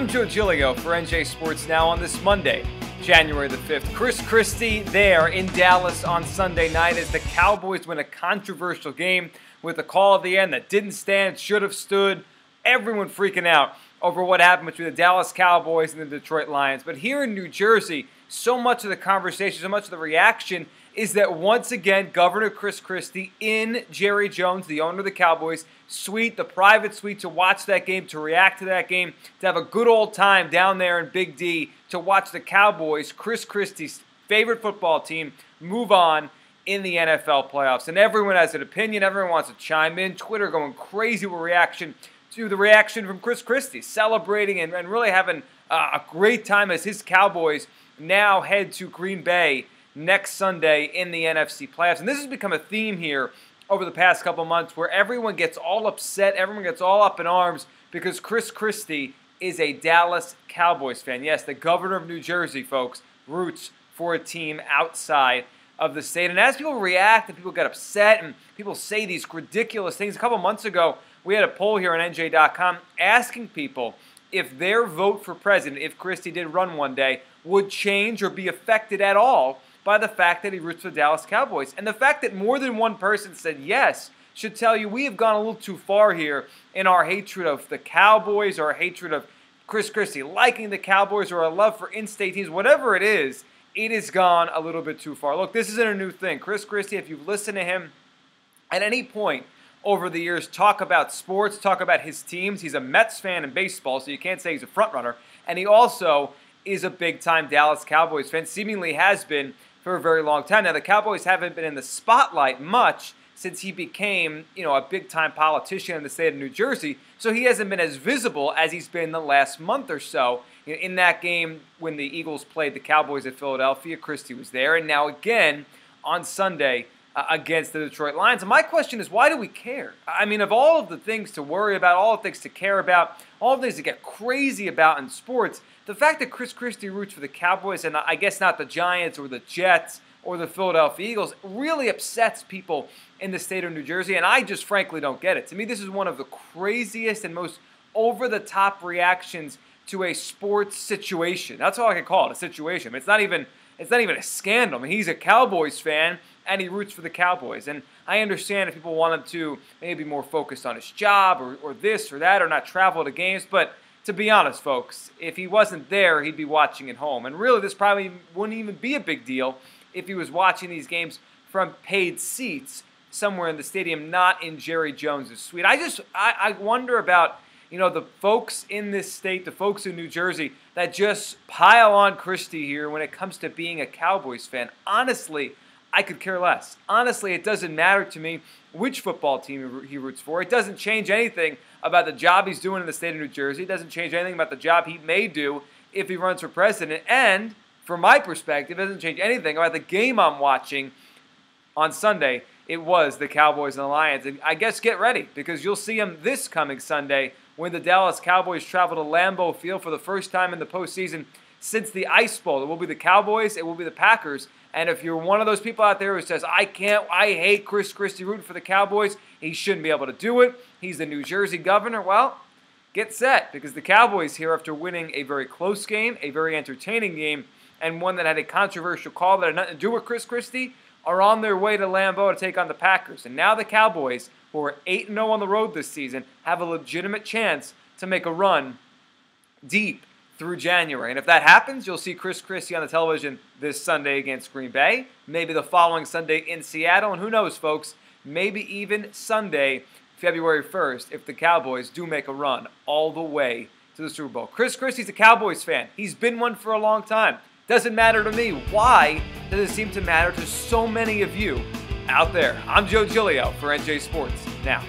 I'm Joe Giglio for NJ Sports Now on this Monday, January the 5th. Chris Christie there in Dallas on Sunday night as the Cowboys win a controversial game with a call at the end that didn't stand, should have stood. Everyone freaking out over what happened between the Dallas Cowboys and the Detroit Lions. But here in New Jersey, so much of the conversation, so much of the reaction is that once again, Governor Chris Christie in Jerry Jones, the owner of the Cowboys, suite, the private suite to watch that game, to react to that game, to have a good old time down there in Big D, to watch the Cowboys, Chris Christie's favorite football team, move on in the NFL playoffs. And everyone has an opinion. Everyone wants to chime in. Twitter going crazy with reaction to the reaction from Chris Christie, celebrating and really having a great time as his Cowboys now head to Green Bay next Sunday in the NFC playoffs. And this has become a theme here over the past couple months where everyone gets all upset, everyone gets all up in arms because Chris Christie is a Dallas Cowboys fan. Yes, the governor of New Jersey, folks, roots for a team outside of the state. And as people react and people get upset and people say these ridiculous things, a couple months ago, we had a poll here on NJ.com asking people if their vote for president, if Christie did run one day, would change or be affected at all by the fact that he roots for the Dallas Cowboys. And the fact that more than one person said yes should tell you we have gone a little too far here in our hatred of the Cowboys or our hatred of Chris Christie liking the Cowboys or our love for in-state teams. Whatever it is, it has gone a little bit too far. Look, this isn't a new thing. Chris Christie, if you've listened to him at any point over the years, talk about sports, talk about his teams. He's a Mets fan in baseball, so you can't say he's a front runner. And he also is a big-time Dallas Cowboys fan, seemingly has been for a very long time. Now, the Cowboys haven't been in the spotlight much since he became, a big-time politician in the state of New Jersey, so he hasn't been as visible as he's been the last month or so. In that game when the Eagles played the Cowboys at Philadelphia, Christie was there, and now again on Sunday against the Detroit Lions. And my question is, why do we care? I mean, of all of the things to worry about, all the things to care about, all the things to get crazy about in sports, the fact that Chris Christie roots for the Cowboys and I guess not the Giants or the Jets or the Philadelphia Eagles really upsets people in the state of New Jersey, and I just frankly don't get it. To me, this is one of the craziest and most over-the-top reactions to a sports situation. That's all I can call it, a situation. I mean, it's not even a scandal. I mean, he's a Cowboys fan, and he roots for the Cowboys. And I understand if people want him to maybe be more focused on his job or this or that or not travel to games, but to be honest, folks, if he wasn't there, he'd be watching at home. And really, this probably wouldn't even be a big deal if he was watching these games from paid seats somewhere in the stadium, not in Jerry Jones' suite. I wonder about, the folks in this state, the folks in New Jersey that just pile on Christie here when it comes to being a Cowboys fan. Honestly, I could care less. Honestly, it doesn't matter to me which football team he roots for. It doesn't change anything about the job he's doing in the state of New Jersey. It doesn't change anything about the job he may do if he runs for president. And from my perspective, it doesn't change anything about the game I'm watching on Sunday. It was the Cowboys and the Lions. And I guess get ready because you'll see them this coming Sunday when the Dallas Cowboys travel to Lambeau Field for the first time in the postseason since the Ice Bowl. It will be the Cowboys. It will be the Packers. And if you're one of those people out there who says, I hate Chris Christie rooting for the Cowboys, he shouldn't be able to do it, he's the New Jersey governor, well, get set because the Cowboys here, after winning a very close game, a very entertaining game, and one that had a controversial call that had nothing to do with Chris Christie, are on their way to Lambeau to take on the Packers. And now the Cowboys, who are 8-0 on the road this season, have a legitimate chance to make a run deep through January. And if that happens, you'll see Chris Christie on the television this Sunday against Green Bay, maybe the following Sunday in Seattle, and who knows, folks, maybe even Sunday, February 1st, if the Cowboys do make a run all the way to the Super Bowl. Chris Christie's a Cowboys fan. He's been one for a long time. Doesn't matter to me. Why does it seem to matter to so many of you out there? I'm Joe Giglio for NJ Sports Now.